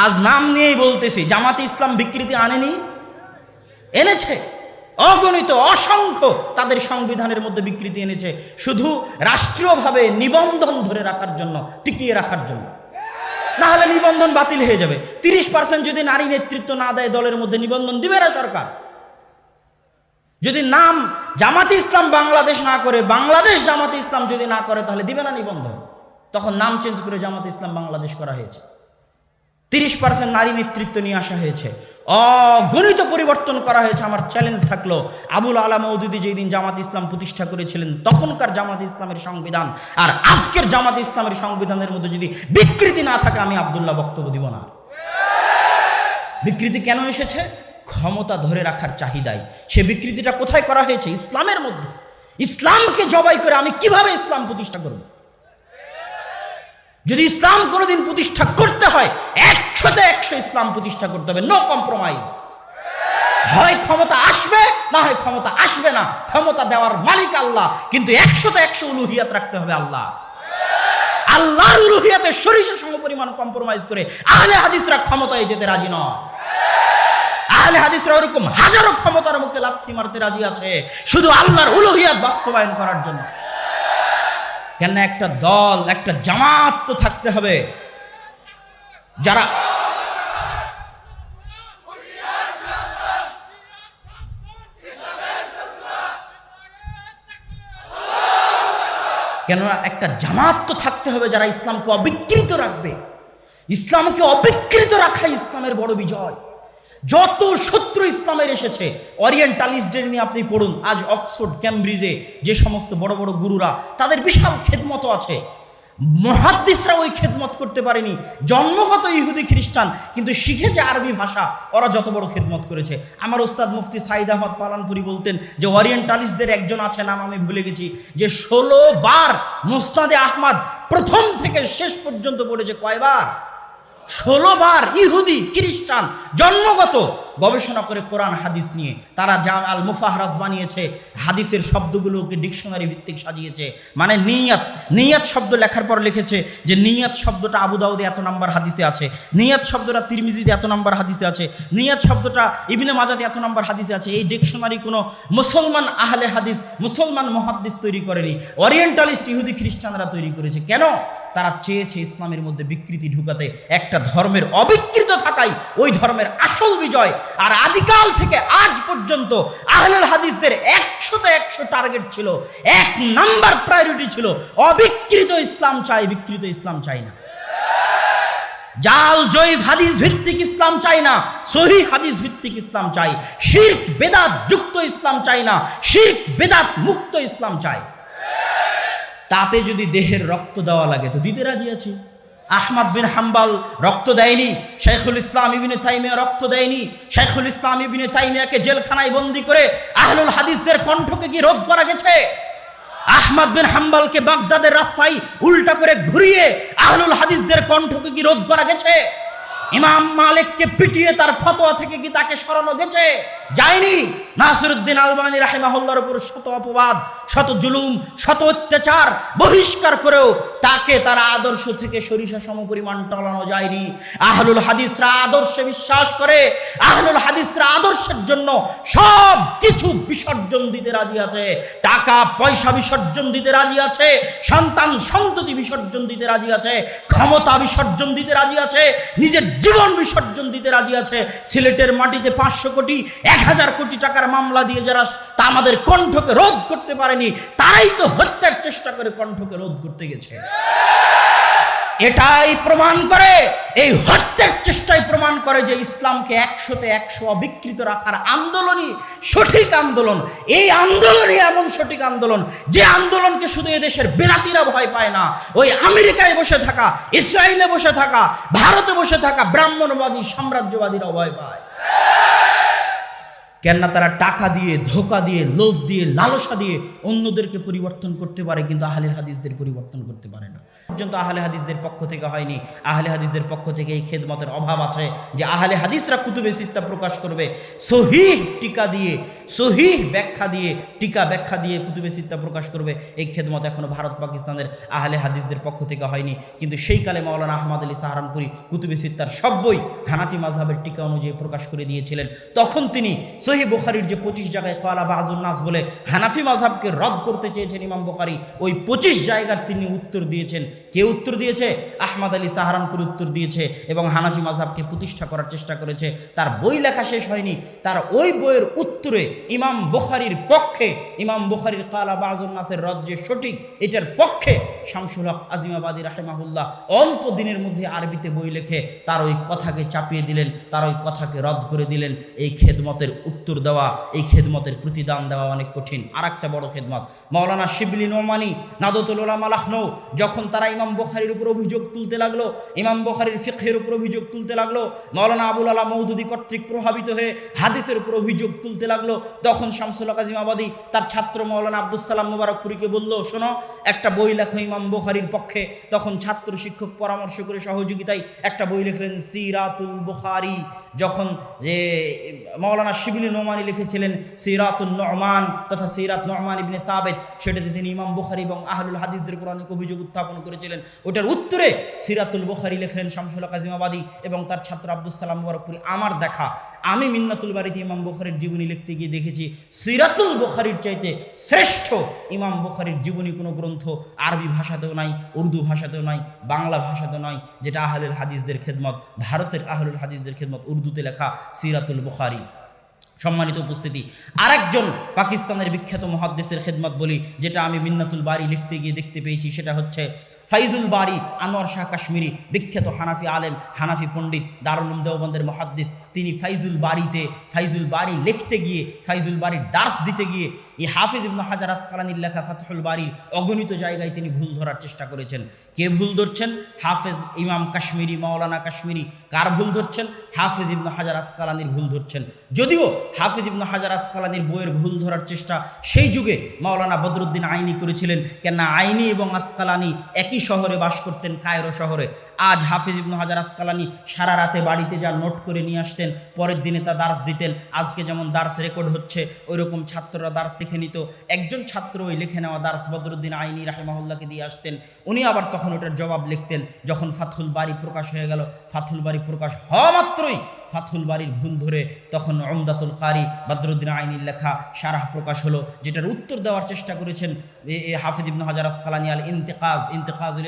আজ নাম নিয়েই বলতেছি, জামাতে ইসলাম বিকৃতি আনেনি? এনেছে। অগণিত অসংখ্য তাদের সংবিধানের মধ্যে বিকৃতি এনেছে, শুধু রাষ্ট্রীয়ভাবে নিবন্ধন ধরে রাখার জন্য, টিকিয়ে রাখার জন্য। না হলে নিবন্ধন বাতিল হয়ে যাবে। 30% যদি নারী নেতৃত্ব না দেয় দলের মধ্যে, নিবন্ধন দিবে না সরকার। যদি নাম জামাতে ইসলাম বাংলাদেশ না করে, বাংলাদেশ জামাতে ইসলাম যদি না করে, তাহলে দিবে না নিবন্ধন। তখন নাম চেঞ্জ করে জামাতে ইসলাম বাংলাদেশ করা হয়েছে। 30% নারী নেতৃত্ব নিয়ে আসা হয়েছে, অগণিত পরিবর্তন করা হয়েছে। আমার চ্যালেঞ্জ থাকলো, আবুল আলা মওদুদী যেই দিন জামাত ইসলাম প্রতিষ্ঠা করেছিলেন, তখনকার জামাত ইসলামের সংবিধান আর আজকের জামাত ইসলামের সংবিধানের মধ্যে যদি বিকৃতি না থাকে, আমি আব্দুল্লাহ বক্তব্য দিব না। বিকৃতি কেন এসেছে? ক্ষমতা ধরে রাখার চাহিদায়। সে বিকৃতিটা কোথায় করা হয়েছে? ইসলামের মধ্যে। ইসলামকে জবাই করে আমি কিভাবে ইসলাম প্রতিষ্ঠা করব? যদি ইসলাম কোনোদিন প্রতিষ্ঠা করতে হয়, 100% ইসলাম প্রতিষ্ঠা করতে হবে, নো কম্প্রোমাইজ। হয় ক্ষমতা আসবে, না হয় ক্ষমতা আসবে না। ক্ষমতা দেওয়ার মালিক আল্লাহ, কিন্তু 100% উলুহিয়াত রাখতে হবে আল্লাহ। আল্লাহর উলুহিয়াতে সরিষা সমপরিমাণ কম্প্রোমাইজ করে আহলে হাদিসরা ক্ষমতায় যেতে রাজি নয়। আহলে হাদিসরা ওরকম হাজারো ক্ষমতার মুখে লাথি মারতে রাজি আছে, শুধু আল্লাহর উলুহিয়াত বাস্তবায়ন করার জন্য। কেন? একটা দল, একটা জামাত তো থাকতে হবে, যারা কেননা একটা জামাত তো থাকতে হবে যারা ইসলামকে অবিকৃত রাখবে। ইসলামকে অবিকৃত রাখাই ইসলামের বড় বিজয়। যত শত্রু ইসলামের এসেছে, ওরিয়েন্টালিস্টদের নিয়ে আপনি পড়ুন। আজ অক্সফোর্ড, ক্যামব্রিজে যে সমস্ত বড় বড় গুরুরা, তাদের বিশাল খেদমত আছে। মুহাদ্দিসরা ওই খেদমত করতে পারেনি, জন্মগত ইহুদি খ্রিস্টান, কিন্তু শিখেছে আরবি ভাষা, ওরা যত বড় খেদমত করেছে। আমার ওস্তাদ মুফতি সাইদ আহমদ পালানপুরি বলতেন যে ওরিয়েন্টালিস্টদের একজন আছে, নাম আমি ভুলে গেছি, যে 16 বার মুসনাদে আহমদ প্রথম থেকে শেষ পর্যন্ত পড়েছে। কয়বার? 16 বার। ইহুদি খ্রিস্টান জন্মগত গবেষণা করে কোরআন হাদিস নিয়ে তারা জাম আল মুফাহরাজ বানিয়েছে, হাদিসের শব্দগুলোকে ডিকশনারি ভিত্তিক সাজিয়েছে। মানে নিয়াত শব্দ লেখার পর লিখেছে যে নিয়াত শব্দটা আবু দাউদে এত নাম্বার হাদিসে আছে, নিয়াত শব্দটা তিরমিজিতে এত নাম্বার হাদিসে আছে, নিয়াত শব্দটা ইবনে মাজাতে এত নাম্বার হাদিসে আছে। এই ডিকশনারি কোনো মুসলমান আহলে হাদিস, মুসলমান মুহাদ্দিস তৈরি করেনি, ওরিয়েন্টালিস্ট ইহুদি খ্রিস্টানরা তৈরি করেছে। কেন? তারা চেয়েছে ইসলামের মধ্যে বিকৃতি ঢুকাতে, একটা ধর্মের অবিকৃত থাকাই ওই ধর্মের আসল বিজয়। আর আদিকাল থেকে আজ পর্যন্ত আহলুল হাদিসদের 100% টার্গেট ছিল, 1 নাম্বার প্রায়োরিটি ছিল অবিকৃত ইসলাম চাই, বিকৃত ইসলাম চাই না। জাল জয়ীফ হাদিস ভিত্তিক ইসলাম চাই না, সহিহ হাদিস ভিত্তিক ইসলাম চাই। শিরক বেদাত যুক্ত ইসলাম চাই না, শিরক বেদাত মুক্ত ইসলাম চাই। তাতে যদি দেহের রক্ত দেওয়া লাগে তো দিতে রাজি আছি। আহমদ বিন হাম্বল রক্ত দেয়নি, শাইখুল ইসলাম ইবনে তাইমিয়া রক্ত দেয়নি। শাইখুল ইসলাম ইবনে তাইমিয়াকে জেলখানায় বন্দী করে আহলুল হাদিসদের কণ্ঠকে কি রোধ করা গেছে? আহমদ বিন হাম্বলকে বাগদাদের রাস্তায় উল্টা করে ঘুরিয়ে আহলুল হাদিসদের কণ্ঠকে কি রোধ করা গেছে? ইমাম মালিককে পিটিয়ে তার ফতোয়া থেকে কি তাকে সরানো গেছে? যায়নি। নাসিরউদ্দিন আলবানী রাহিমাহুল্লাহর উপর শত অপবাদ, শত জুলুম, শত অত্যাচার, বহিষ্কার করেও তাকে তার আদর্শ থেকে সরিষা সমপরিমাণ টলানো যায়নি। আহলুল হাদিসরা আদর্শে বিশ্বাস করে, আহলুল হাদিসরা আদর্শের জন্য সব কিছু বিসর্জন দিতে রাজি আছে। টাকা পয়সা বিসর্জন দিতে রাজি আছে, সন্তান সন্ততি বিসর্জন দিতে রাজি আছে, ক্ষমতা বিসর্জন দিতে রাজি আছে, নিজের জীবন বিসর্জন দিতে রাজি আছে। সিলেটের মাটিতে 500 কোটি 1000 কোটি টাকার মামলা দিয়ে যারা তা আমাদের কণ্ঠকে রোধ করতে পারেনি, তারাই তো হত্যার চেষ্টা করে কণ্ঠকে রোধ করতে গেছে। এটাই প্রমাণ করে, এই হত্যার চেষ্টাই প্রমাণ করে যে ইসলামকে 100% অবিকৃত রাখার আন্দোলনই সঠিক আন্দোলন। এই আন্দোলনই এমন সঠিক আন্দোলন যে আন্দোলনকে শুধু এদেশের বেলাতিরা ভয় পায় না, ওই আমেরিকায় বসে থাকা, ইসরায়েলে বসে থাকা, ভারতে বসে থাকা ব্রাহ্মণবাদী সাম্রাজ্যবাদীরা ভয় পায়। কেননা তারা টাকা দিয়ে, ধোঁকা দিয়ে, লোভ দিয়ে, লালসা দিয়ে অন্যদেরকে পরিবর্তন করতে পারে, কিন্তু আহলে হাদিসদের পরিবর্তন করতে পারে না। পর্যন্ত আহলে হাদিসদের পক্ষ থেকে হয়নি। আহলে হাদিসদের পক্ষ থেকে এই খেদমতের অভাব আছে যে আহলে হাদিসরা কুতুবে সিত্তা প্রকাশ করবে, সহিহ টিকা দিয়ে সহিহ ব্যাখ্যা দিয়ে, টিকা ব্যাখ্যা দিয়ে কুতুবে সিত্তা প্রকাশ করবে, এই খেদমত এখনও ভারত পাকিস্তানের আহলে হাদিসদের পক্ষ থেকে হয়নি। কিন্তু সেই কালে মাওলানা আহমদ আলী সাহারানপুরি কুতুবে সিত্তার সব বই হানাফি মাযহাবের টিকা অনুযায়ী প্রকাশ করে দিয়েছিলেন। তখন তিনি সহিহ বুখারীর যে 25 জায়গায় ক্বালা বাযুন নাস বলে হানাফি মাযহাবকে রদ করতে চেয়েছেন ইমাম বুখারী, ওই 25 জায়গার তিনি উত্তর দিয়েছেন। কে উত্তর দিয়েছে? আহমদ আলী সাহারানপুরি উত্তর দিয়েছে এবং হানাফি মাযহাবকে প্রতিষ্ঠা করার চেষ্টা করেছে। তার বই লেখা শেষ হয়নি, তার ওই বইয়ের উত্তরে ইমাম বুখারীর পক্ষে, ইমাম বুখারীর ক্বালা বাযুন নাসের রদ যে সঠিক, এটার পক্ষে শামসুল হক আজিমাবাদী রাহিমাহুল্লাহ অল্প দিনের মধ্যে আরবিতে বই লিখে তার ওই কথাকে চাপিয়ে দিলেন, তার ওই কথাকে রদ করে দিলেন। এই খেদমতের উত্তর দেওয়া, এই খেদমতের প্রতিদান দেওয়া অনেক কঠিন। আর একটা বড় খেদমত, মাওলানা শিবলি নোমানি, নাদতুল উলামা লখনৌ, যখন তারা ইমাম বুখারীর উপর অভিযোগ তুলতে লাগলো, ইমাম বুখারীর ফিকহের উপর অভিযোগ তুলতে লাগলো, মাওলানা আবুল আলা মওদুদী কর্তৃক প্রভাবিত হয়ে হাদিসের উপর অভিযোগ তুলতে লাগলো, তখন শামসুল হক আজিমাবাদী তার ছাত্র মাওলানা আব্দুস সালাম মুবারকপুরীকে বলল, শোনো, একটা বই লেখো ইমাম বুখারীর পক্ষে। তখন ছাত্র শিক্ষক পরামর্শ করে সহযোগিতায় একটা বই লিখলেন সিরাতুল বুখারী। যখন মাওলানা শিবলি নোমানি লিখেছিলেন সিরাতুন নুমান তথা সিরাত নুমান ইবনে সাবিত, সেটাতে তিনি ইমাম বুখারী এবং আহলুল হাদিসদের উপর অনেক অভিযোগ উত্থাপন করেছিলেন। ওটার উত্তরে সিরাতুল বুখারী লিখলেন শামসুল হক আজিমাবাদী এবং তার ছাত্র আব্দুস সালাম মুবারকপুরী। আমার দেখা, আমি মিন্নাতুল বারীতে ইমাম বুখারীর জীবনী লিখতে গিয়ে দেখেছি সিরাতুল বুখারীর চাইতে শ্রেষ্ঠ ইমাম বুখারীর জীবনী কোনো গ্রন্থ আরবি ভাষাতেও নাই, উর্দু ভাষাতেও নাই, বাংলা ভাষাতেও নাই, যেটা আহলুল হাদিসদের খেদমত, ভারতের আহলুল হাদিসদের খেদমত, উর্দুতে লেখা সিরাতুল বুখারী। সম্মানিত উপস্থিতি, আরেকজন পাকিস্তানের বিখ্যাত মুহাদ্দিসের খেদমত বলি, যেটা আমি মিন্নাতুল বারী লিখতে গিয়ে দেখতে পেয়েছি, সেটা হচ্ছে ফাইজুল বারী আনোয়ার শাহ কাশ্মীরি, বিখ্যাত হানাফি আলেম, হানাফি পণ্ডিত, দারুল উলুম দেওবন্দের মুহাদ্দিস। তিনি ফাইজুল বারী লিখতে গিয়ে, ফাইজুল বারীর দার্স দিতে গিয়ে এই হাফিজ ইবনে হাজার আসকালানির লেখা ফাতহুল বারীর অগণিত জায়গায় তিনি ভুল ধরার চেষ্টা করেছেন। কে ভুল ধরছেন? হাফেজ ইমাম কাশ্মীরি, মাওলানা কাশ্মীরি। কার ভুল ধরছেন? হাফিজ ইবনে হাজার আসকালানির ভুল ধরছেন। যদিও হাফিজ ইবনে হাজার আসকালানির বইয়ের ভুল ধরার চেষ্টা সেই যুগে মাওলানা বদরুদ্দিন আইনি করেছিলেন, কেননা আইনি এবং আসকালানি একই শহরে বাস করতেন, কায়রো শহরে। আজ হাফিজ ইবনে হাজার আসকালানি সারা রাতে বাড়িতে যা নোট করে নিয়ে আসতেন, পরের দিনে তা দার্স দিতেন। আজকে যেমন দার্স রেকর্ড হচ্ছে, ওই রকম ছাত্ররা দার্স লিখে নিত। একজন ছাত্র ওই লিখে নেওয়া দার্স বদরুদ্দিন আইনি রাহিমাহুল্লাহকে দিয়ে আসতেন, উনি আবার তখন ওটার জবাব লিখতেন। যখন ফাতহুল বারী প্রকাশ হয়ে গেল, ফাতহুল বারী প্রকাশ হওয়া মাত্রই ফাতহুল বারীর ভুল ধরে তখন উমদাতুল কারি বদরুদ্দিন আইনির লেখা শারাহ প্রকাশ হলো, যেটার উত্তর দেওয়ার চেষ্টা করেছেন হাফিজ ইবনে হাজার আসকালানি। আল ইন্তেকাজুল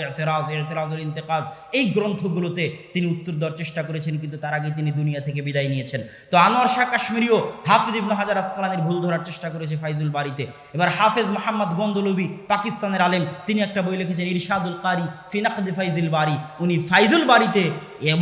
ইতিরাজুল ইন্তেকাজ, এই গ্রন্থগুলোতে তিনি উত্তর দেওয়ার চেষ্টা করেছেন, কিন্তু তার আগে তিনি দুনিয়া থেকে বিদায় নিয়েছেন। তো আনোয়ার শাহ কাশ্মীরিও হাফিজ ইবনে হাজার আসকালানির ভুল ধরার চেষ্টা করেছে ফাইজুল বারীতে। এবার হাফেজ মোহাম্মদ গন্দলবি, পাকিস্তানের আলেম, তিনি একটা বই লিখেছেন ইরশাদুল কারি ফি নাকদি ফাইজুল বারী। উনি ফাইজুল বারীতে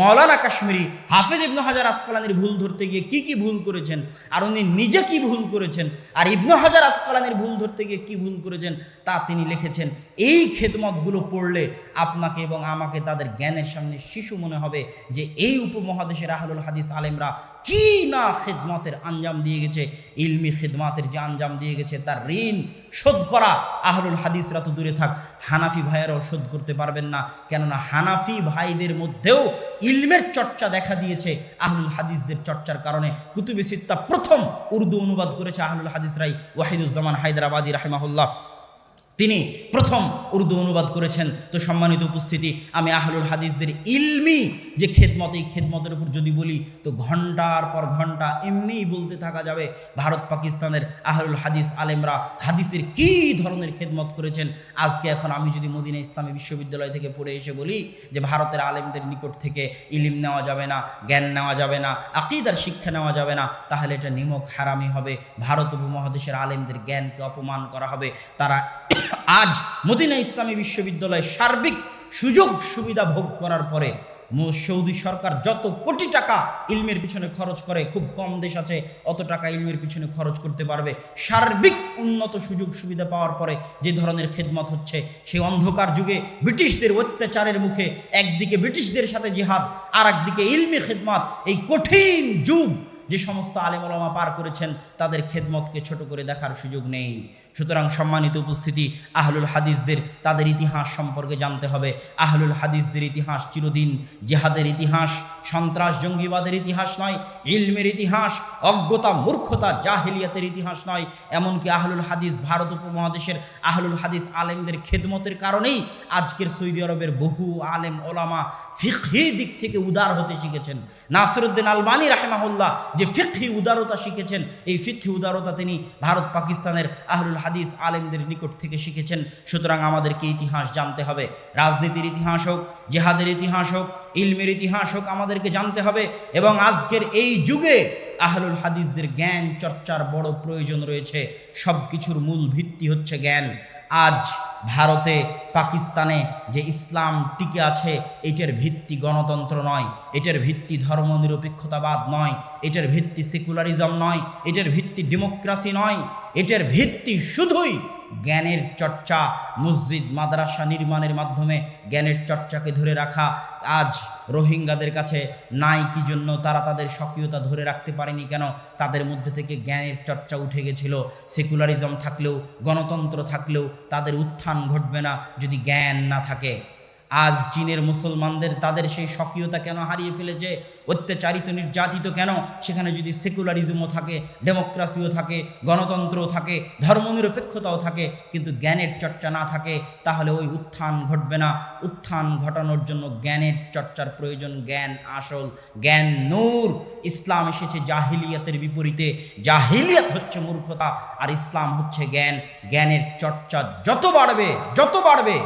মাওলানা কাশ্মীরি হাফেজ ইবনে হাজার আসকালানির ভুল ধরতে গিয়ে কি ভুল করেছেন, আর উনি নিজে কি ভুল করেছেন, আর ইবনে হাজার আসকালানির ভুল ধরতে গিয়ে কি ভুল করেছেন তা তিনি লিখেছেন। এই খেদমতগুলো পড়লে আপনাকে এবং আমাকে তাদের জ্ঞানের সামনে শিশু মনে হবে যে এই উপমহাদেশের আহলুল হাদিস আলেমরা কি না খেদমতের আঞ্জাম দিয়ে গেছে, ইলমি খেদমতের যে আঞ্জাম দিয়ে গেছে তার ঋণ শোধ করা আহলুল হাদিসরা তো দূরে থাক, হানাফি ভাইয়েরাও শোধ করতে পারবেন না। কেননা হানাফি ভাইদের মধ্যেও ইলমের চর্চা দেখা দিয়েছে আহলুল হাদিসদের চর্চার কারণে। কুতুবে সিত্তা প্রথম উর্দু অনুবাদ করেছে আহলুল হাদিসরাই। ওয়াহিদুজ্জামান হায়দ্রাবাদী রাহিমাহুল্লাহ তিনি প্রথম উর্দু অনুবাদ করেছেন। তো সম্মানিত উপস্থিতি, আমি আহলুল হাদিসদের ইলমি যে খেদমত, এই খেদমতের উপর যদি বলি তো ঘন্টার পর ঘন্টা এমনিই বলতে থাকা যাবে। ভারত পাকিস্তানের আহলুল হাদিস আলেমরা হাদিসের কী ধরনের খেদমত করেছেন। আজকে এখন আমি যদি মদিনা ইসলামী বিশ্ববিদ্যালয় থেকে পড়ে এসে বলি যে ভারতের আলেমদের নিকট থেকে ইলিম নেওয়া যাবে না, জ্ঞান নেওয়া যাবে না, আকিদার শিক্ষা নেওয়া যাবে না, তাহলে এটা নিমক হারামি হবে। ভারত উপমহাদেশের আলেমদের জ্ঞানকে অপমান করা হবে। তারা আজ মদিনা ইসলামী বিশ্ববিদ্যালয়ে সার্বিক সুযোগ সুবিধা ভোগ করার পরে সৌদি সরকার যত কোটি টাকা ইলমের পিছনে খরচ করে, খুব কম দেশ আছে অত টাকা ইলমের পিছনে খরচ করতে পারবে। সার্বিক উন্নত সুযোগ সুবিধা পাওয়ার পরে যে ধরনের খেদমত হচ্ছে, সেই অন্ধকার যুগে ব্রিটিশদের অত্যাচারের মুখে একদিকে ব্রিটিশদের সাথে জিহাদ, আর একদিকে ইলমি খেদমত, এই কঠিন যুগ যে সমস্ত আলেম ওলামা পার করেছেন তাদের খেদমতকে ছোট করে দেখার সুযোগ নেই। সুতরাং সম্মানিত উপস্থিতি, আহলুল হাদিসদের তাদের ইতিহাস সম্পর্কে জানতে হবে। আহলুল হাদিসদের ইতিহাস চিরদিন জেহাদের ইতিহাস, সন্ত্রাস জঙ্গিবাদের ইতিহাস নয়, ইলমের ইতিহাস, অজ্ঞতা মূর্খতা জাহেলিয়াতের ইতিহাস নয়। এমনকি আহলুল হাদিস ভারত উপমহাদেশের আহলুল হাদিস আলেমদের খেদমতের কারণেই আজকের সৌদি আরবের বহু আলেম ওলামা ফিকহি দিক থেকে উদার হতে শিখেছেন। নাসিরউদ্দিন আলবানী রাহিমাহুল্লাহ যে ফিকহি উদারতা শিখেছেন, এই ফিকহি উদারতা তিনি ভারত পাকিস্তানের আহলুল হাদিস আলেমদের নিকট থেকে শিখেছেন। সুতরাং আমাদেরকে ইতিহাস জানতে হবে। রাজনীতির ইতিহাস হোক, জেহাদের ইতিহাস হোক, ইলমের ইতিহাস হোক, আমাদেরকে জানতে হবে। এবং আজকের এই যুগে আহলুল হাদিসদের জ্ঞান চর্চার বড় প্রয়োজন রয়েছে। সব কিছুর মূল ভিত্তি হচ্ছে জ্ঞান। আজ ভারতে, পাকিস্তানে যে ইসলাম টিকে আছে, এটার ভিত্তি গণতন্ত্র নয়, এটার ভিত্তি ধর্মনিরপেক্ষতাবাদ নয়, এটার ভিত্তি সেকুলারিজম নয়, এটার ভিত্তি ডেমোক্রেসি নয়, এটার ভিত্তি শুধুই জ্ঞানের চর্চা। মসজিদ মাদ্রাসা নির্মাণের মাধ্যমে জ্ঞানের চর্চাকে ধরে রাখা। আজ রোহিঙ্গাদের কাছে নাই কি জন্য তারা তাদের স্বকীয়তা ধরে রাখতে পারেনি কেন? তাদের মধ্যে থেকে জ্ঞানের চর্চা উঠে গেছিল। সেকুলারিজম থাকলেও, গণতন্ত্র থাকলেও তাদের উত্থান ঘটবে না যদি জ্ঞান না থাকে। আজ চীনের মুসলমানদের তাদের সেই স্বকীয়তা কেন হারিয়ে ফেলেছে? অত্যাচারিত নির্যাতিত কেন? সেখানে যদি সেকুলারিজমও থাকে, ডেমোক্রেসিও থাকে, গণতন্ত্রও থাকে, ধর্মনিরপেক্ষতাও থাকে, কিন্তু জ্ঞানের চর্চা না থাকে, তাহলে ওই উত্থান ঘটবে না। উত্থান ঘটানোর জন্য জ্ঞানের চর্চার প্রয়োজন। জ্ঞান আসল, জ্ঞান নূর। ইসলাম এসেছে জাহিলিয়াতের বিপরীতে। জাহিলিয়াত হচ্ছে মূর্খতা, আর ইসলাম হচ্ছে জ্ঞান। জ্ঞানের চর্চা যত বাড়বে,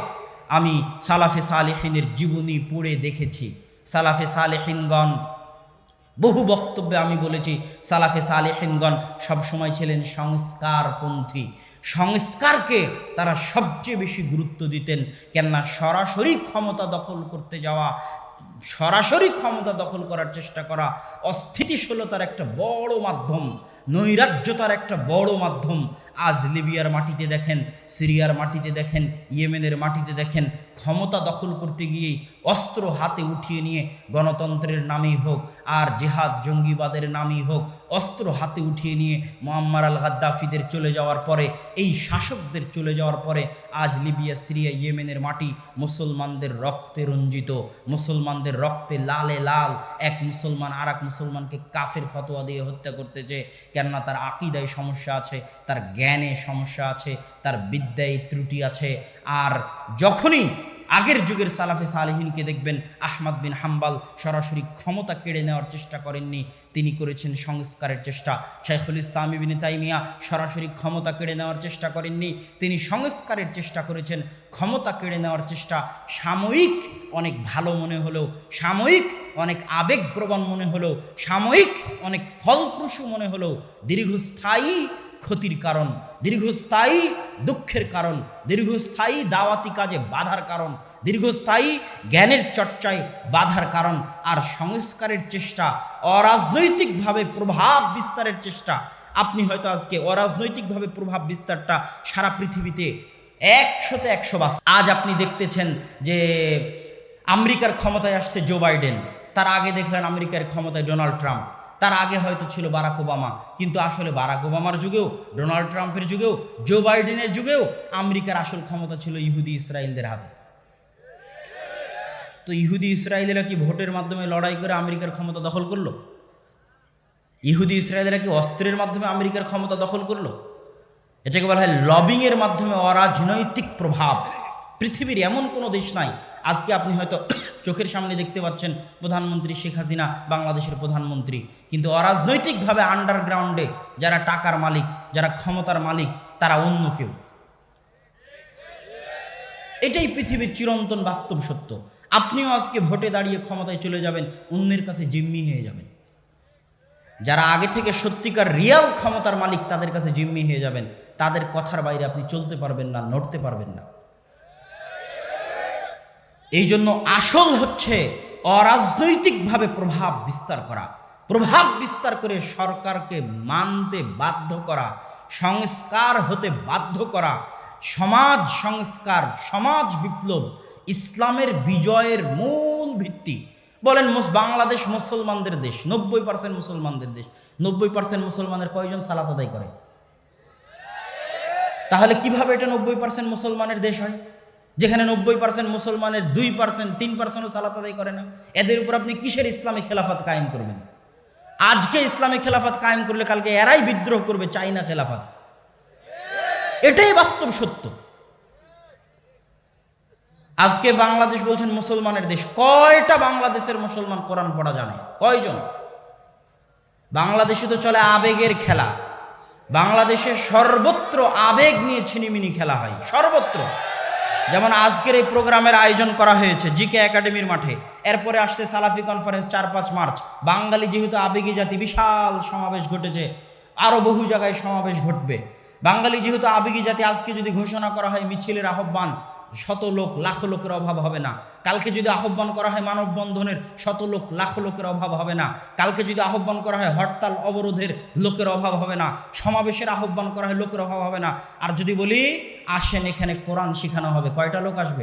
আমি সালাফে সালেহিনের জীবনী পড়ে দেখেছি। সালাফে সালেহিনগণ, বহু বক্তব্যে আমি বলেছি, সালাফে সালেহিনগণ সবসময় ছিলেন সংস্কারপন্থী। সংস্কারকে তারা সবচেয়ে বেশি গুরুত্ব দিতেন। কেননা সরাসরি ক্ষমতা দখল করার চেষ্টা করা অস্থিতিশীলতার একটা বড় মাধ্যম, নৈরাজ্যতার একটা বড় মাধ্যম। আজ লিবিয়ার মাটিতে দেখেন, সিরিয়ার মাটিতে দেখেন, ইয়েমেনের মাটিতে দেখেন, ক্ষমতা দখল করতে গিয়েই অস্ত্র হাতে উঠিয়ে নিয়ে গণতন্ত্রের নামেই হোক আর জেহাদ জঙ্গিবাদের নামেই হোক, অস্ত্র হাতে উঠিয়ে নিয়ে মুআম্মার আল গাদ্দাফিদের চলে যাওয়ার পরে, এই শাসকদের চলে যাওয়ার পরে আজ লিবিয়া, সিরিয়া, ইয়েমেনের মাটি মুসলমানদের রক্তে রঞ্জিত। মুসলমানদের রক্তে লালে লাল। এক মুসলমান আর এক মুসলমানকে কাফের ফতোয়া দিয়ে হত্যা করতেছে। কেননা তার আকীদায় সমস্যা আছে, তার জ্ঞানে সমস্যা আছে, তার বিদ্যায় ত্রুটি আছে। আর যখনই আগের যুগের সালাফে সালেহিনকে দেখবেন, আহমদ বিন হাম্বল সরাসরি ক্ষমতা কেড়ে নেওয়ার চেষ্টা করেননি, তিনি করেছেন সংস্কারের চেষ্টা। শাইখুল ইসলাম ইবনে তাইমিয়া সরাসরি ক্ষমতা কেড়ে নেওয়ার চেষ্টা করেননি, তিনি সংস্কারের চেষ্টা করেছেন। ক্ষমতা কেড়ে নেওয়ার চেষ্টা সাময়িক অনেক ভালো মনে হলেও, সাময়িক অনেক আবেগপ্রবণ মনে হলেও, সাময়িক অনেক ফলপ্রসূ মনে হলেও, দীর্ঘস্থায়ী ক্ষতির কারণ, দীর্ঘস্থায়ী দুঃখের কারণ, দীর্ঘস্থায়ী দাওয়াতি কাজে বাধার কারণ, দীর্ঘস্থায়ী জ্ঞানের চর্চায় বাধার কারণ। আর সংস্কারের চেষ্টা, অরাজনৈতিকভাবে প্রভাব বিস্তারের চেষ্টা, আপনি হয়তো আজকে অরাজনৈতিকভাবে প্রভাব বিস্তারটা সারা পৃথিবীতে 100-তে 100 আজ আপনি দেখতেছেন যে আমেরিকার ক্ষমতায় আসছে জো বাইডেন, তার আগে দেখলেন আমেরিকার ক্ষমতায় ডোনাল্ড ট্রাম্প, তার আগে হয়তো ছিল বারাক ওবামা। কিন্তু আসলে বারাক ওবামার যুগেও, ডোনাল্ড ট্রাম্পের যুগেও, জো বাইডেনের যুগেও আমেরিকার আসল ক্ষমতা ছিল ইহুদি ইসরায়েলদের হাতে। তো ইহুদি ইসরায়েলেরা কি ভোটের মাধ্যমে লড়াই করে আমেরিকার ক্ষমতা দখল করলো? ইহুদি ইসরায়েলেরা কি অস্ত্রের মাধ্যমে আমেরিকার ক্ষমতা দখল করলো? এটাকে বলা হয় লবিংয়ের মাধ্যমে অরাজনৈতিক প্রভাব। পৃথিবীর এমন কোনো দেশ নাই, আজকে আপনি হয়তো চোখের সামনে দেখতে পাচ্ছেন প্রধানমন্ত্রী শেখ হাসিনা বাংলাদেশের প্রধানমন্ত্রী, কিন্তু অরাজনৈতিকভাবে আন্ডারগ্রাউন্ডে যারা টাকার মালিক, যারা ক্ষমতার মালিক, তারা অন্য কেউ। এটাই পৃথিবীর চিরন্তন বাস্তব সত্য। আপনিও আজকে ভোটে দাঁড়িয়ে ক্ষমতায় চলে যাবেন, অন্যের কাছে জিম্মি হয়ে যাবেন। যারা আগে থেকে সত্যিকার রিয়াল ক্ষমতার মালিক, তাদের কাছে জিম্মি হয়ে যাবেন। তাদের কথার বাইরে আপনি চলতে পারবেন না, নড়তে পারবেন না। এই জন্য আসল হচ্ছে অরাজনৈতিকভাবে প্রভাব বিস্তার করা, প্রভাব বিস্তার করে সরকারকে মানতে বাধ্য করা, সংস্কার হতে বাধ্য করা। সমাজ সংস্কার, সমাজ বিপ্লব ইসলামের বিজয়ের মূল ভিত্তি। বলেন বাংলাদেশ মুসলমানদের দেশ, 90% মুসলমানদের দেশ, 90% মুসলমানের কয়জন সালাত আদায় করে? তাহলে কিভাবে এটা 90% মুসলমানের দেশ হয়, যেখানে 90% মুসলমানের 2% 3%ও সালাত আদায় করে না? এদের উপর আপনি কিসের ইসলামী খেলাফত কায়েম করবেন? আজকে ইসলামী খেলাফত কায়েম করলে কালকে এরাই বিদ্রোহ করবে, চাই না খেলাফত। এটাই বাস্তব সত্য। আজকে বাংলাদেশ বলছেন মুসলমানের দেশ, কয়টা বাংলাদেশের মুসলমান কোরআন পড়া জানে? কয়জন? বাংলাদেশে তো চলে আবেগের খেলা, বাংলাদেশে সর্বত্র আবেগ নিয়ে ছিনিমিনি খেলা হয়, সর্বত্র। যেমন আজকের এই প্রোগ্রামের আয়োজন করা হয়েছে জিকে একাডেমির মাঠে, এরপরে আসছে সালাফি কনফারেন্স 4-5 মার্চ। বাঙালি যেহেতু আবেগী জাতি, বিশাল সমাবেশ ঘটেছে, আরো বহু জায়গায় সমাবেশ ঘটবে। বাঙালি যেহেতু আবেগী জাতি, আজকে যদি ঘোষণা করা হয় মিছিলের আহ্বান, শত লোক লাখো লোকের অভাব হবে না। কালকে যদি আহ্বান করা হয় মানববন্ধনের, শত লোক লাখো লোকের অভাব হবে না। কালকে যদি আহ্বান করা হয় হরতাল অবরোধের, লোকের অভাব হবে না। সমাবেশের আহ্বান করা হয়, লোকের অভাব হবে না। আর যদি বলি আসেন এখানে কোরআন শেখানো হবে, কয়টা লোক আসবে?